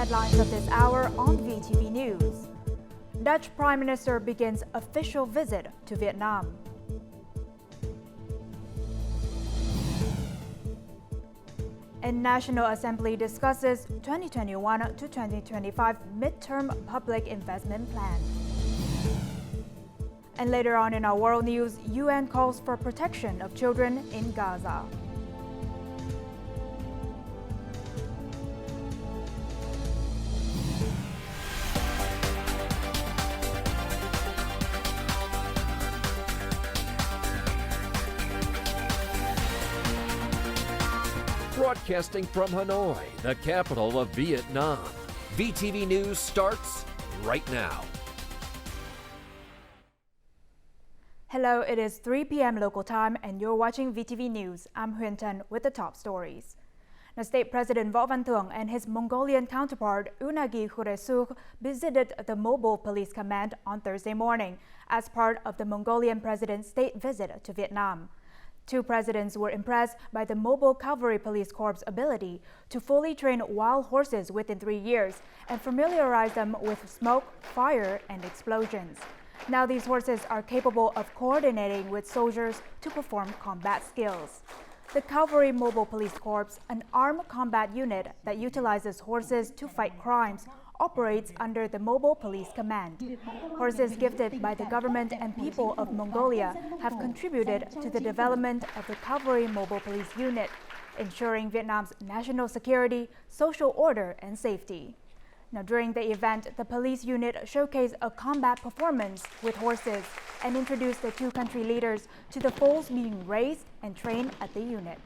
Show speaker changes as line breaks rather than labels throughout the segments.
headlines of this hour on VTV News. Dutch Prime Minister begins official visit to Vietnam. And National Assembly discusses 2021 to 2025 midterm public investment plan. And later on in our world news, UN calls for protection of children in Gaza.
Broadcasting from Hanoi, the capital of Vietnam. VTV News starts right now.
Hello, it is 3 p.m. local time and you're watching VTV News. I'm Huyền Trân with the top stories. Now, State President Võ Văn Thưởng and his Mongolian counterpart Unagi Khuresukh visited the Mobile Police Command on Thursday morning as part of the Mongolian president's state visit to Vietnam. Two presidents were impressed by the Mobile Cavalry Police Corps' ability to fully train wild horses within 3 years and familiarize them with smoke, fire, and explosions. Now these horses are capable of coordinating with soldiers to perform combat skills. The Cavalry Mobile Police Corps, an armed combat unit that utilizes horses to fight crimes, operates under the Mobile Police Command. Horses gifted by the government and people of Mongolia have contributed to the development of the Cavalry Mobile Police Unit, ensuring Vietnam's national security, social order, and safety. Now, during the event, the police unit showcased a combat performance with horses and introduced the two country leaders to the foals being raised and trained at the unit.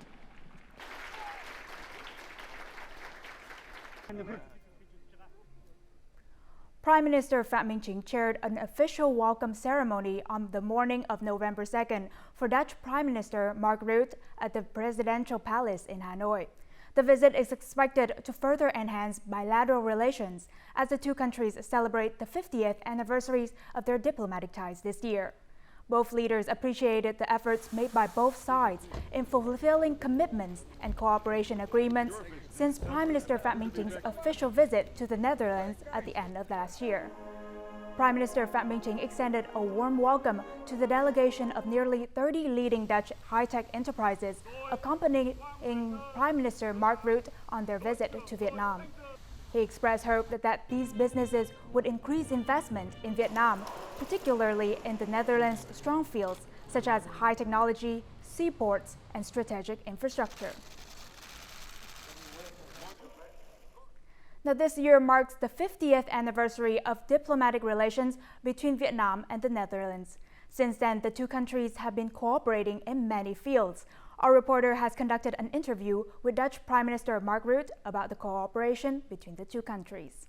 Prime Minister Phạm Minh Chính chaired an official welcome ceremony on the morning of November 2nd for Dutch Prime Minister Mark Rutte at the Presidential Palace in Hanoi. The visit is expected to further enhance bilateral relations as the two countries celebrate the 50th anniversaries of their diplomatic ties this year. Both leaders appreciated the efforts made by both sides in fulfilling commitments and cooperation agreements since Prime Minister Phạm Minh Chính official visit to the Netherlands at the end of last year. Prime Minister Phạm Minh Chính extended a warm welcome to the delegation of nearly 30 leading Dutch high-tech enterprises accompanying Prime Minister Mark Rutte on their visit to Vietnam. He expressed hope that these businesses would increase investment in Vietnam, particularly in the Netherlands' strong fields such as high technology, seaports, and strategic infrastructure. Now, this year marks the 50th anniversary of diplomatic relations between Vietnam and the Netherlands. Since then, the two countries have been cooperating in many fields. Our reporter has conducted an interview with Dutch Prime Minister Mark Rutte about the cooperation between the two countries.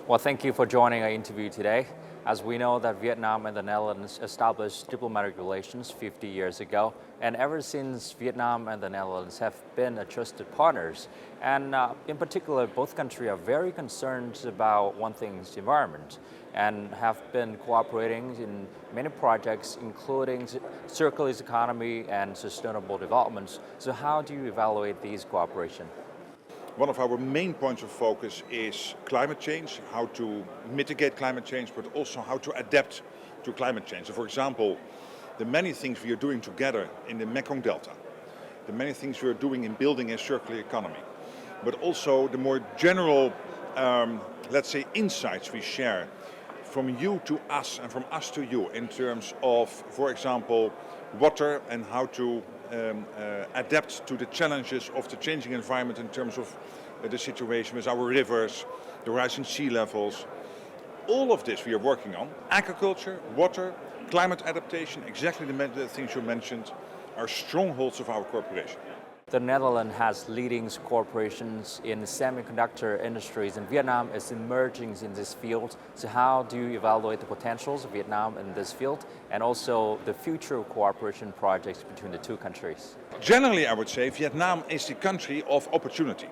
Well, thank you for joining our interview today. As we know that Vietnam and the Netherlands established diplomatic relations 50 years ago, and ever since Vietnam and the Netherlands have been trusted partners. And in particular, both countries are very concerned about one thing, the environment, and have been cooperating in many projects, including circular economy and sustainable development. So how do you evaluate these cooperation?
One of our main points of focus is climate change, how to mitigate climate change, but also how to adapt to climate change. So for example, the many things we are doing together in the Mekong Delta, the many things we are doing in building a circular economy, but also the more general, let's say, insights we share from you to us and from us to you in terms of, for example, water and how to adapt to the challenges of the changing environment in terms of the situation with our rivers, the rising sea levels. All of this we are working on. Agriculture, water, climate adaptation, exactly the things you mentioned, are strongholds of our cooperation.
The Netherlands has leading corporations in semiconductor industries, and Vietnam is emerging in this field. So how do you evaluate the potentials of Vietnam in this field and also the future cooperation projects between the two countries?
Generally, I would say Vietnam is the country of opportunity.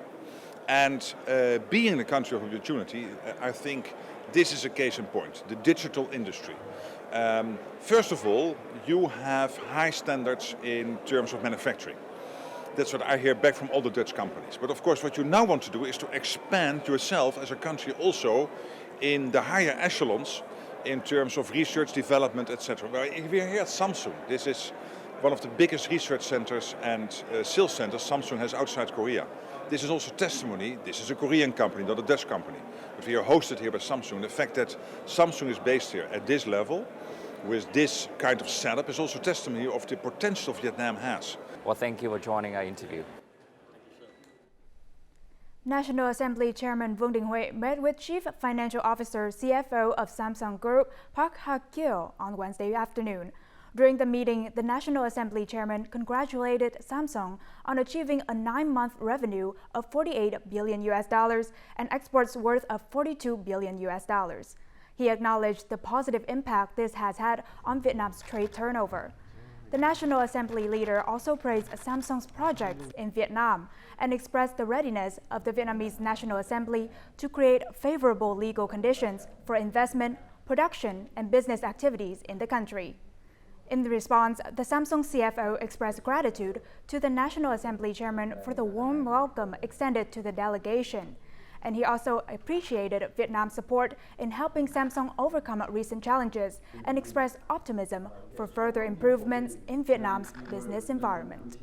And being the country of opportunity, I think this is a case in point, the digital industry. First of all, you have high standards in terms of manufacturing. That's what I hear back from all the Dutch companies. But of course what you now want to do is to expand yourself as a country also in the higher echelons in terms of research, development, etc. We're here at Samsung. This is one of the biggest research centers and sales centers Samsung has outside Korea. This is also testimony. This is a Korean company, not a Dutch company. But we are hosted here by Samsung. The fact that Samsung is based here at this level with this kind of setup is also testimony of the potential Vietnam has.
Well, thank you for joining our interview.
National Assembly Chairman Vương Đình Huệ met with Chief Financial Officer CFO of Samsung Group Park Ha-kyo on Wednesday afternoon. During the meeting, the National Assembly Chairman congratulated Samsung on achieving a 9-month revenue of $48 billion and exports worth of $42 billion. He acknowledged the positive impact this has had on Vietnam's trade turnover. The National Assembly leader also praised Samsung's projects in Vietnam and expressed the readiness of the Vietnamese National Assembly to create favorable legal conditions for investment, production, and business activities in the country. In response, the Samsung CFO expressed gratitude to the National Assembly Chairman for the warm welcome extended to the delegation. And he also appreciated Vietnam's support in helping Samsung overcome recent challenges and expressed optimism for further improvements in Vietnam's business environment.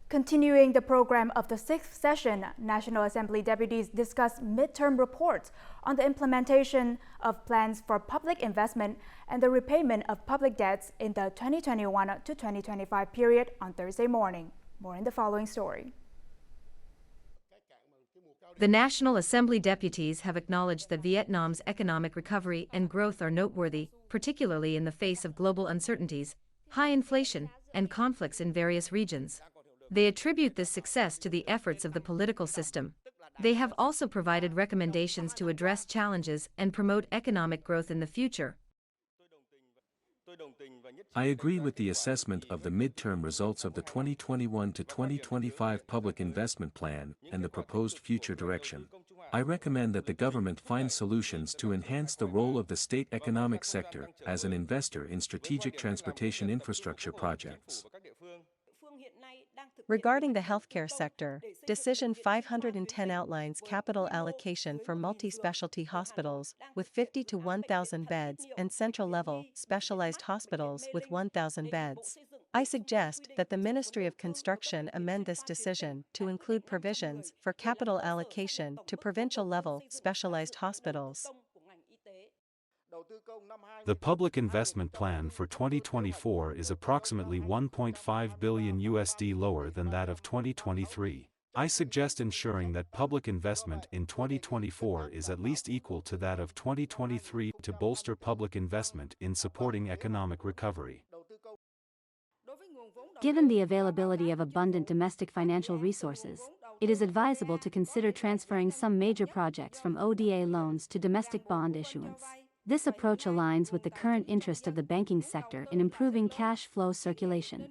Continuing the program of the 6th session, National Assembly deputies discussed midterm reports on the implementation of plans for public investment and the repayment of public debts in the 2021 to 2025 period on Thursday morning. More in the following story.
The National Assembly deputies have acknowledged that Vietnam's economic recovery and growth are noteworthy, particularly in the face of global uncertainties, high inflation, and conflicts in various regions. They attribute this success to the efforts of the political system. They have also provided recommendations to address challenges and promote economic growth in the future.
I agree with the assessment of the midterm results of the 2021 to 2025 Public Investment Plan and the proposed future direction. I recommend that the government find solutions to enhance the role of the state economic sector as an investor in strategic transportation infrastructure projects.
Regarding the healthcare sector, Decision 510 outlines capital allocation for multi-specialty hospitals with 50 to 1,000 beds and central-level specialized hospitals with 1,000 beds. I suggest that the Ministry of Construction amend this decision to include provisions for capital allocation to provincial-level specialized hospitals.
The public investment plan for 2024 is approximately $1.5 billion lower than that of 2023. I suggest ensuring that public investment in 2024 is at least equal to that of 2023 to bolster public investment in supporting economic recovery.
Given the availability of abundant domestic financial resources, it is advisable to consider transferring some major projects from ODA loans to domestic bond issuance. This approach aligns with the current interest of the banking sector in improving cash flow circulation.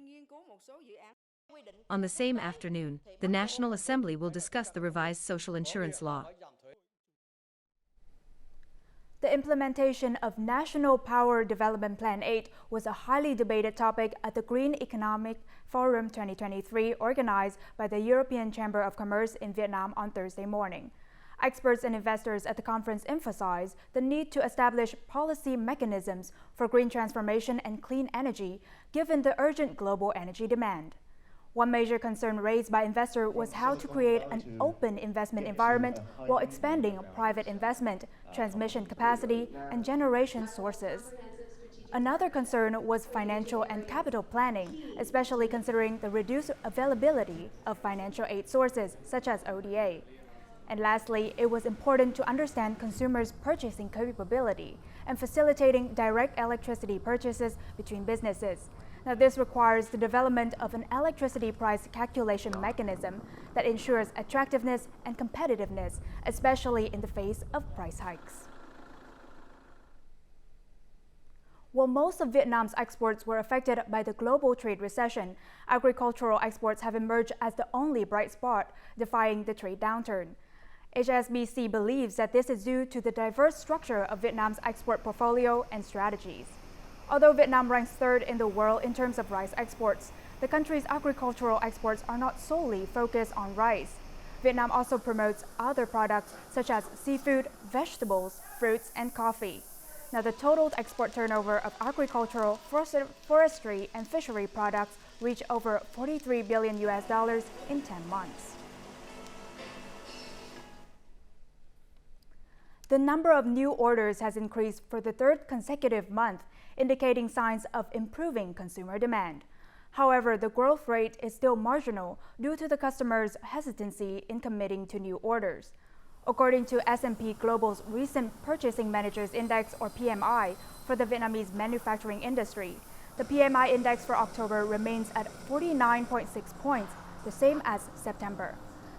On the same afternoon, the National Assembly will discuss the revised social insurance law.
The implementation of National Power Development Plan 8 was a highly debated topic at the Green Economic Forum 2023 organized by the European Chamber of Commerce in Vietnam on Thursday morning. Experts and investors at the conference emphasized the need to establish policy mechanisms for green transformation and clean energy, given the urgent global energy demand. One major concern raised by investors was how to create an open investment environment while expanding private investment, transmission capacity, and generation sources. Another concern was financial and capital planning, especially considering the reduced availability of financial aid sources such as ODA. And lastly, it was important to understand consumers' purchasing capability and facilitating direct electricity purchases between businesses. Now, this requires the development of an electricity price calculation mechanism that ensures attractiveness and competitiveness, especially in the face of price hikes. While most of Vietnam's exports were affected by the global trade recession, agricultural exports have emerged as the only bright spot, defying the trade downturn. HSBC believes that this is due to the diverse structure of Vietnam's export portfolio and strategies. Although Vietnam ranks third in the world in terms of rice exports, the country's agricultural exports are not solely focused on rice. Vietnam also promotes other products such as seafood, vegetables, fruits, and coffee. Now, the total export turnover of agricultural, forestry, and fishery products reached over $43 billion in 10 months. The number of new orders has increased for the third consecutive month, indicating signs of improving consumer demand. However, the growth rate is still marginal due to the customers' hesitancy in committing to new orders. According to S&P Global's recent Purchasing Managers Index, or PMI, for the Vietnamese manufacturing industry, the PMI index for October remains at 49.6 points, the same as September.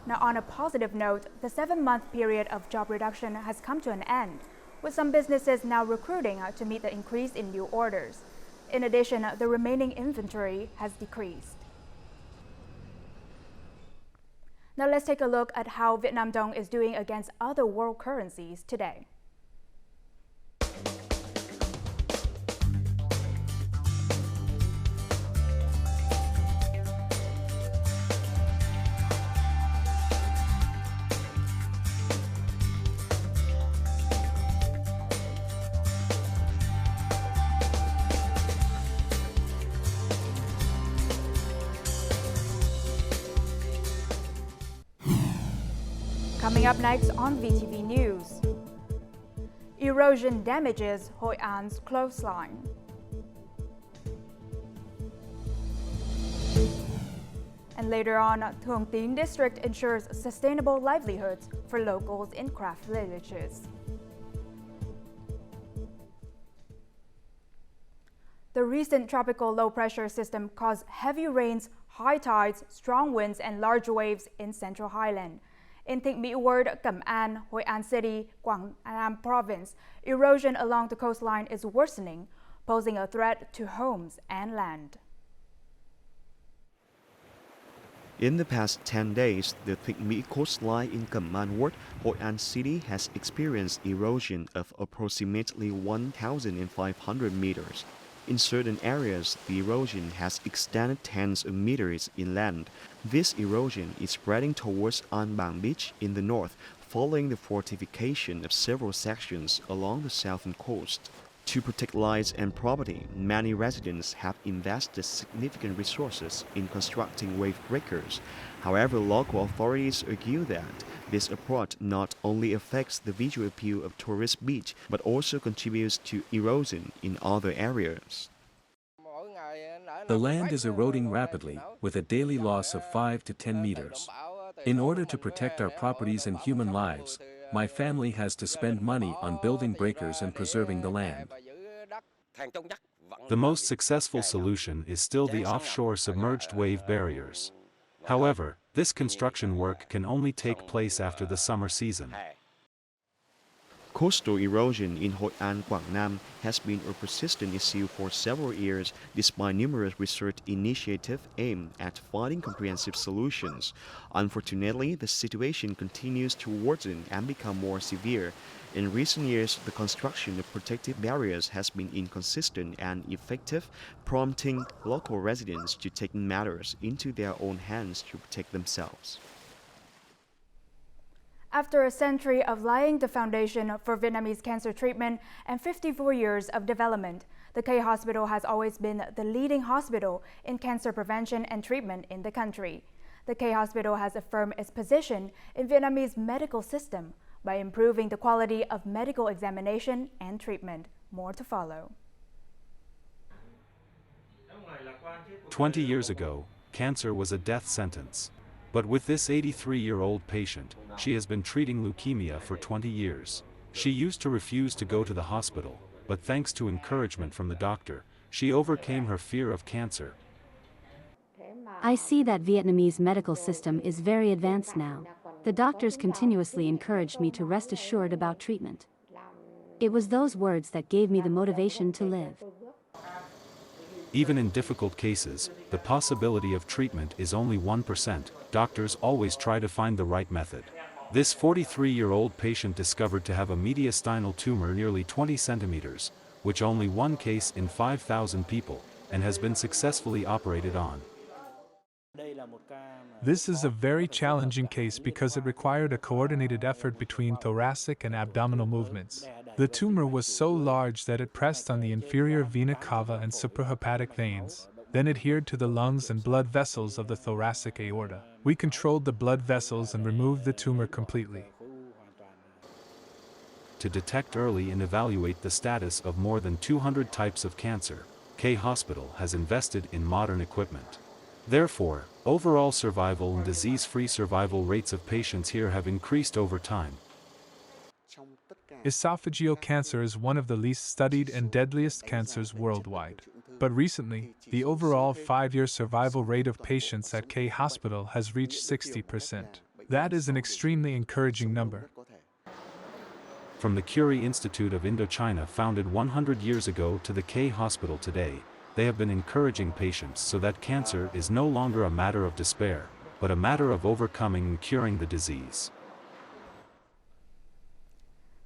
Now, on a positive note, the 7-month period of job reduction has come to an end, with some businesses now recruiting to meet the increase in new orders. In addition, the remaining inventory has decreased. Now let's take a look at how Vietnam Dong is doing against other world currencies today. Coming up next on VTV News, erosion damages Hoi An's coastline. And later on, Thuong Tin district ensures sustainable livelihoods for locals in craft villages. The recent tropical low-pressure system caused heavy rains, high tides, strong winds, and large waves in Central Highland. In Thịnh Mỹ Ward, Cẩm An, Hội An City, Quảng Nam Province, erosion along the coastline is worsening, posing a threat to homes and land.
In the past 10 days, the Thịnh Mỹ coastline in Cẩm An Ward, Hội An City has experienced erosion of approximately 1,500 meters. In certain areas, the erosion has extended tens of meters inland. This erosion is spreading towards An Bang Beach in the north, following the fortification of several sections along the southern coast. To protect lives and property, many residents have invested significant resources in constructing wave breakers. However, local authorities argue that this approach not only affects the visual appeal of tourist beach, but also contributes to erosion in other areas.
The land is eroding rapidly, with a daily loss of 5 to 10 meters. In order to protect our properties and human lives, my family has to spend money on building breakers and preserving the land.
The most successful solution is still the offshore submerged wave barriers. However, this construction work can only take place after the summer season.
Coastal erosion in Hội An, Quảng Nam has been a persistent issue for several years, despite numerous research initiatives aimed at finding comprehensive solutions. Unfortunately, the situation continues to worsen and become more severe. In recent years, the construction of protective barriers has been inconsistent and effective, prompting local residents to take matters into their own hands to protect themselves.
After a century of laying the foundation for Vietnamese cancer treatment and 54 years of development, the K Hospital has always been the leading hospital in cancer prevention and treatment in the country. The K Hospital has affirmed its position in Vietnamese medical system by improving the quality of medical examination and treatment. More to follow.
20 years ago, cancer was a death sentence. But with this 83-year-old patient, she has been treating leukemia for 20 years. She used to refuse to go to the hospital, but thanks to encouragement from the doctor, she overcame her fear of cancer.
I see that Vietnamese medical system is very advanced now. The doctors continuously encouraged me to rest assured about treatment. It was those words that gave me the motivation to live.
Even in difficult cases, the possibility of treatment is only 1%. Doctors always try to find the right method. This 43-year-old patient discovered to have a mediastinal tumor nearly 20 centimeters, which only one case in 5,000 people, and has been successfully operated on.
This is a very challenging case because it required a coordinated effort between thoracic and abdominal movements. The tumor was so large that it pressed on the inferior vena cava and suprahepatic veins, then adhered to the lungs and blood vessels of the thoracic aorta. We controlled the blood vessels and removed the tumor completely.
To detect early and evaluate the status of more than 200 types of cancer, K Hospital has invested in modern equipment. Therefore, overall survival and disease-free survival rates of patients here have increased over time.
Esophageal cancer is one of the least studied and deadliest cancers worldwide. But recently, the overall 5-year survival rate of patients at K Hospital has reached 60%. That is an extremely encouraging number.
From the Curie Institute of Indochina, founded 100 years ago, to the K Hospital today, they have been encouraging patients so that cancer is no longer a matter of despair, but a matter of overcoming and curing the disease.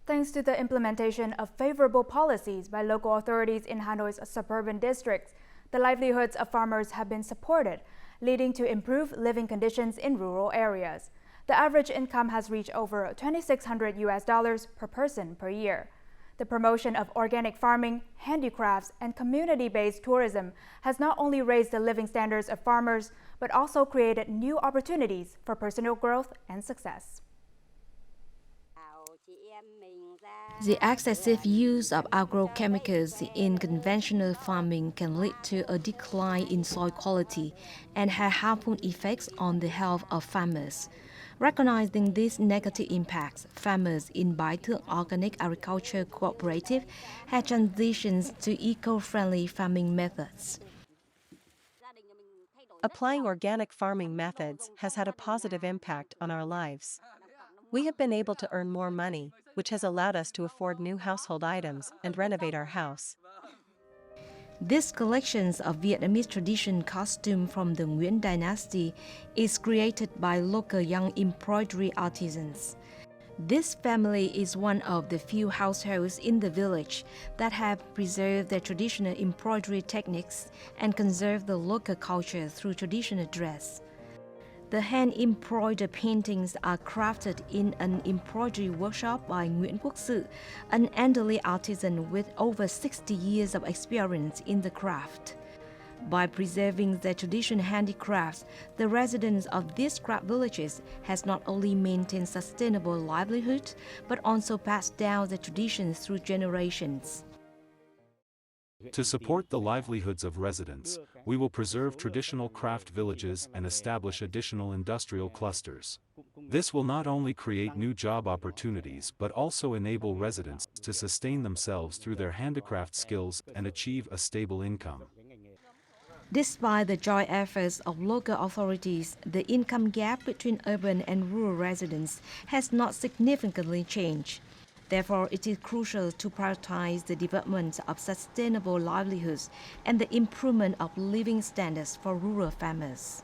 Thanks to the implementation of favorable policies by local authorities in Hanoi's suburban districts, the livelihoods of farmers have been supported, leading to improved living conditions in rural areas. The average income has reached over $2,600 per person per year. The promotion of organic farming, handicrafts, and community-based tourism has not only raised the living standards of farmers, but also created new opportunities for personal growth and success.
The excessive use of agrochemicals in conventional farming can lead to a decline in soil quality and have harmful effects on the health of farmers. Recognizing these negative impacts, farmers in Baitu Organic Agriculture Cooperative have transitioned to eco-friendly farming methods.
Applying organic farming methods has had a positive impact on our lives. We have been able to earn more money, which has allowed us to afford new household items and renovate our house.
This collection of Vietnamese tradition costume from the Nguyen dynasty is created by local young embroidery artisans. This family is one of the few households in the village that have preserved their traditional embroidery techniques and conserved the local culture through traditional dress. The hand-embroidered paintings are crafted in an embroidery workshop by Nguyen Quốc Sự, an elderly artisan with over 60 years of experience in the craft. By preserving their traditional handicrafts, the residents of these craft villages has not only maintained sustainable livelihood, but also passed down the traditions through generations.
To support the livelihoods of residents, we will preserve traditional craft villages and establish additional industrial clusters. This will not only create new job opportunities but also enable residents to sustain themselves through their handicraft skills and achieve a stable income.
Despite the joint efforts of local authorities, the income gap between urban and rural residents has not significantly changed. Therefore, it is crucial to prioritize the development of sustainable livelihoods and the improvement of living standards for rural farmers.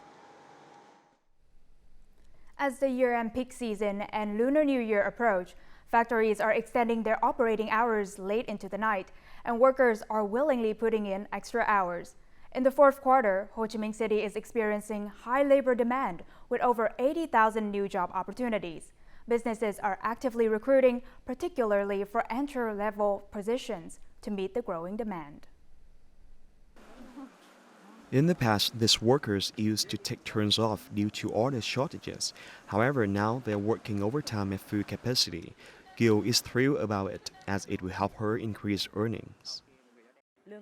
As the year-end peak season and Lunar New Year approach, factories are extending their operating hours late into the night, and workers are willingly putting in extra hours. In the fourth quarter, Ho Chi Minh City is experiencing high labor demand with over 80,000 new job opportunities. Businesses are actively recruiting, particularly for entry-level positions, to meet the growing demand.
In the past, these workers used to take turns off due to order shortages. However, now they're working overtime at full capacity. Gil is thrilled about it, as it will help her increase earnings.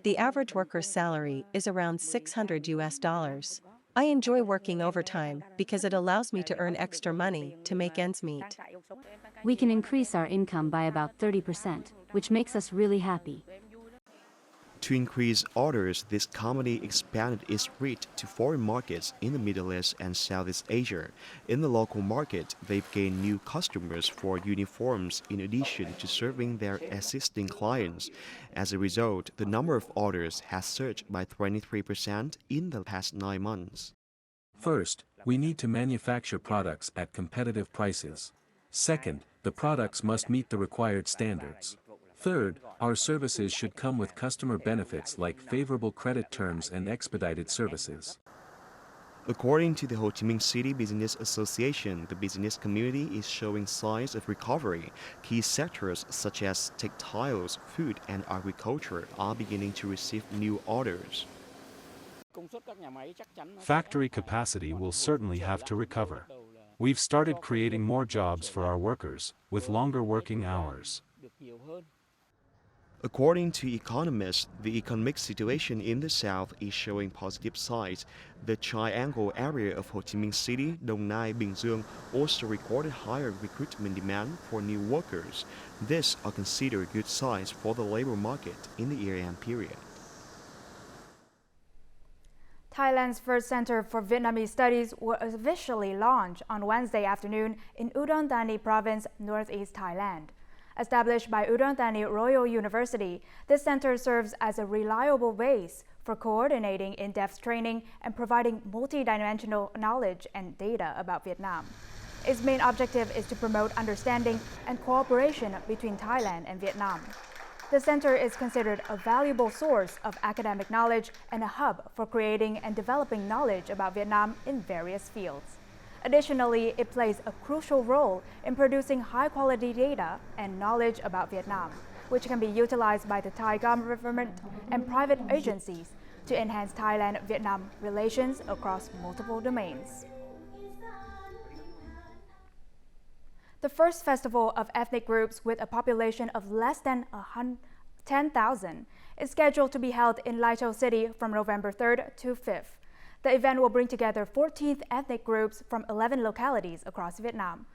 The average worker's salary is around $600. I enjoy working overtime because it allows me to earn extra money to make ends meet.
We can increase our income by about 30%, which makes us really happy.
To increase orders, this company expanded its reach to foreign markets in the Middle East and Southeast Asia. In the local market, they've gained new customers for uniforms in addition to serving their existing clients. As a result, the number of orders has surged by 23% in the past 9 months.
First, we need to manufacture products at competitive prices. Second, the products must meet the required standards. Third, our services should come with customer benefits like favorable credit terms and expedited services.
According to the Ho Chi Minh City Business Association, the business community is showing signs of recovery. Key sectors such as textiles, food, and agriculture are beginning to receive new orders.
Factory capacity will certainly have to recover. We've started creating more jobs for our workers, with longer working hours.
According to economists, the economic situation in the south is showing positive signs. The triangle area of Ho Chi Minh City, Dong Nai, Bình Dương also recorded higher recruitment demand for new workers. These are considered good signs for the labor market in the year-end period.
Thailand's first Center for Vietnamese Studies was officially launched on Wednesday afternoon in Udon Thani Province, northeast Thailand. Established by Udon Thani Royal University, this center serves as a reliable base for coordinating in-depth training and providing multidimensional knowledge and data about Vietnam. Its main objective is to promote understanding and cooperation between Thailand and Vietnam. The center is considered a valuable source of academic knowledge and a hub for creating and developing knowledge about Vietnam in various fields. Additionally, it plays a crucial role in producing high-quality data and knowledge about Vietnam, which can be utilized by the Thai government and private agencies to enhance Thailand-Vietnam relations across multiple domains. The first festival of ethnic groups with a population of less than 10,000 is scheduled to be held in Lai Châu City from November 3rd to 5th. The event will bring together 14 ethnic groups from 11 localities across Vietnam.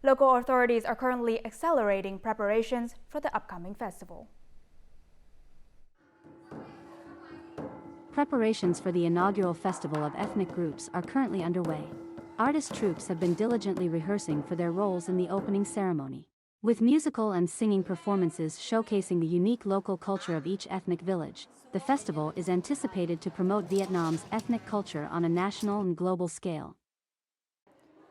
Local authorities are currently accelerating preparations for the upcoming festival.
Preparations for the inaugural Festival of Ethnic Groups are currently underway. Artist troupes have been diligently rehearsing for their roles in the opening ceremony, with musical and singing performances showcasing the unique local culture of each ethnic village. The festival is anticipated to promote Vietnam's ethnic culture on a national and global scale.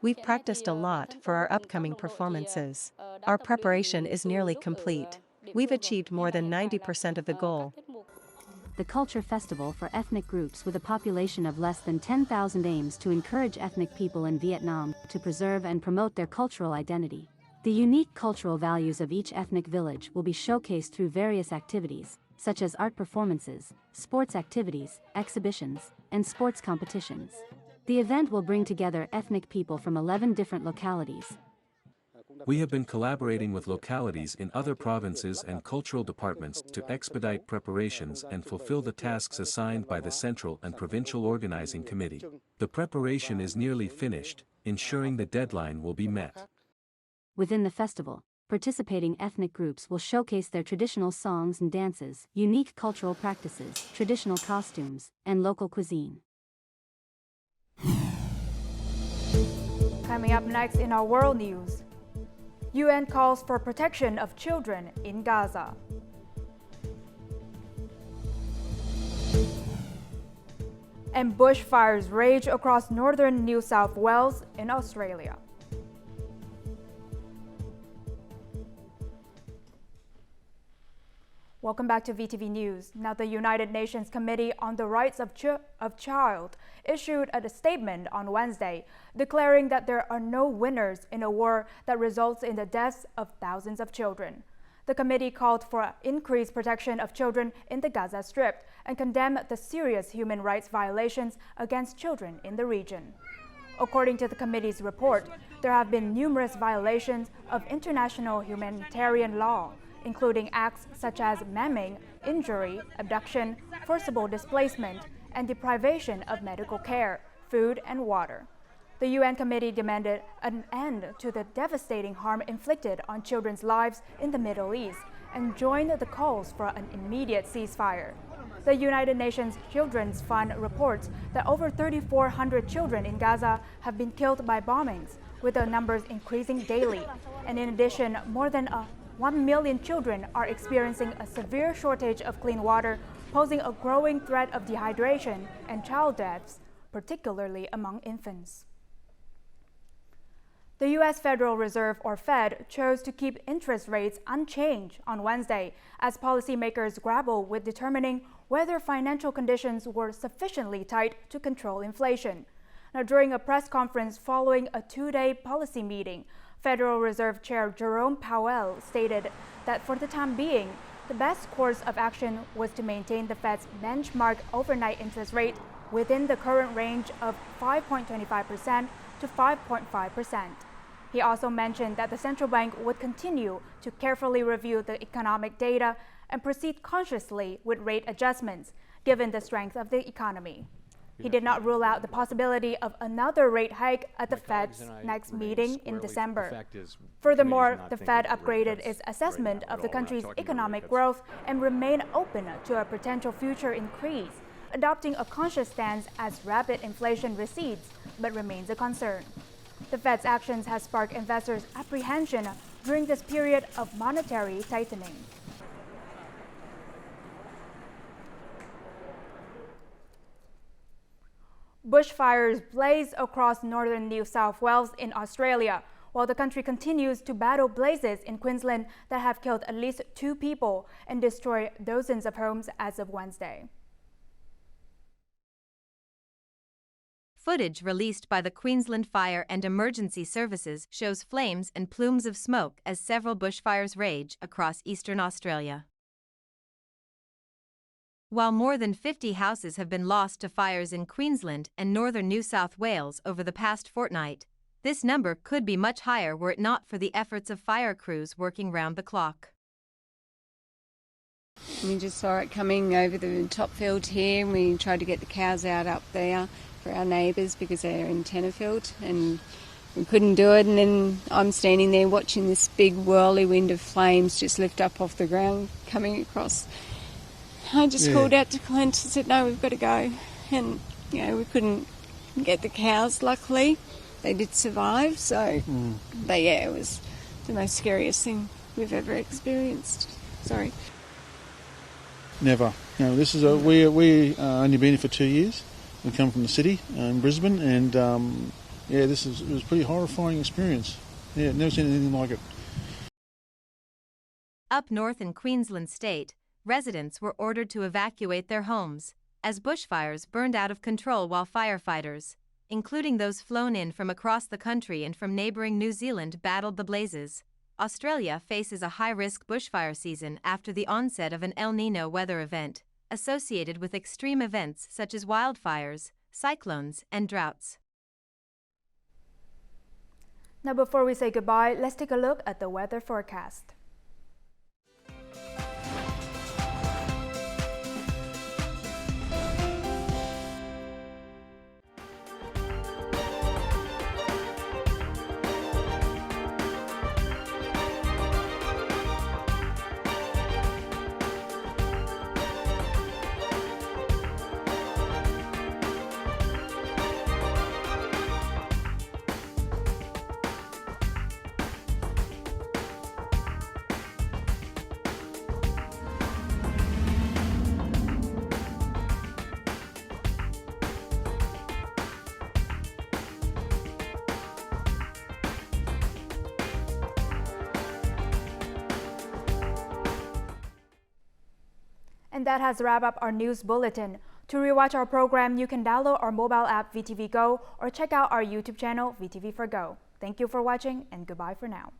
We've practiced a lot for our upcoming performances. Our preparation is nearly complete. We've achieved more than 90% of the goal.
The Culture Festival for ethnic groups with a population of less than 10,000 aims to encourage ethnic people in Vietnam to preserve and promote their cultural identity. The unique cultural values of each ethnic village will be showcased through various activities, such as art performances, sports activities, exhibitions, and sports competitions. The event will bring together ethnic people from 11 different localities.
We have been collaborating with localities in other provinces and cultural departments to expedite preparations and fulfill the tasks assigned by the Central and Provincial Organizing Committee. The preparation is nearly finished, ensuring the deadline will be met.
Within the festival, participating ethnic groups will showcase their traditional songs and dances, unique cultural practices, traditional costumes, and local cuisine.
Coming up next in our world news, UN calls for protection of children in Gaza. And bushfires rage across northern New South Wales in Australia. Welcome back to VTV News. Now, the United Nations Committee on the Rights of Child issued a statement on Wednesday declaring that there are no winners in a war that results in the deaths of thousands of children. The committee called for increased protection of children in the Gaza Strip and condemned the serious human rights violations against children in the region. According to the committee's report, there have been numerous violations of international humanitarian law, including acts such as maiming, injury, abduction, forcible displacement, and deprivation of medical care, food, and water. The UN committee demanded an end to the devastating harm inflicted on children's lives in the Middle East and joined the calls for an immediate ceasefire. The United Nations Children's Fund reports that over 3,400 children in Gaza have been killed by bombings, with the numbers increasing daily. And in addition, more than 1 million children are experiencing a severe shortage of clean water, posing a growing threat of dehydration and child deaths, particularly among infants. The U.S. Federal Reserve, or Fed, chose to keep interest rates unchanged on Wednesday as policymakers grapple with determining whether financial conditions were sufficiently tight to control inflation. Now, during a press conference following a two-day policy meeting, Federal Reserve Chair Jerome Powell stated that for the time being, the best course of action was to maintain the Fed's benchmark overnight interest rate within the current range of 5.25% to 5.5%. He also mentioned that the central bank would continue to carefully review the economic data and proceed cautiously with rate adjustments, given the strength of the economy. He did not rule out the possibility of another rate hike at the Fed's next meeting in December. Furthermore, the Fed upgraded its assessment of the country's economic growth and remained open to a potential future increase, adopting a cautious stance as rapid inflation recedes, but remains a concern. The Fed's actions have sparked investors' apprehension during this period of monetary tightening. Bushfires blaze across northern New South Wales in Australia, while the country continues to battle blazes in Queensland that have killed at least 2 people and destroyed dozens of homes as of Wednesday.
Footage released by the Queensland Fire and Emergency Services shows flames and plumes of smoke as several bushfires rage across eastern Australia. While more than 50 houses have been lost to fires in Queensland and northern New South Wales over the past fortnight, this number could be much higher were it not for the efforts of fire crews working round the clock.
We just saw it coming over the top field here, and we tried to get the cows out up there for our neighbours because they're in Tenterfield, and we couldn't do it. And then I'm standing there watching this big whirlwind of flames just lift up off the ground coming across. I just called out to Clint and said, no, we've got to go. And, you know, we couldn't get the cows, luckily. They did survive, so... But, yeah, it was the most scariest thing we've ever experienced. Sorry.
Never. No, this is we only been here for 2 years. We come from the city in Brisbane, and, it was a pretty horrifying experience. Yeah, never seen anything like it.
Up north in Queensland State, residents were ordered to evacuate their homes as bushfires burned out of control while firefighters, including those flown in from across the country and from neighbouring New Zealand, battled the blazes. Australia faces a high-risk bushfire season after the onset of an El Niño weather event, associated with extreme events such as wildfires, cyclones, and droughts.
Now, before we say goodbye, let's take a look at the weather forecast. And that has wrapped up our news bulletin. To rewatch our program, you can download our mobile app VTVgo or check out our YouTube channel VTV4Go. Thank you for watching, and goodbye for now.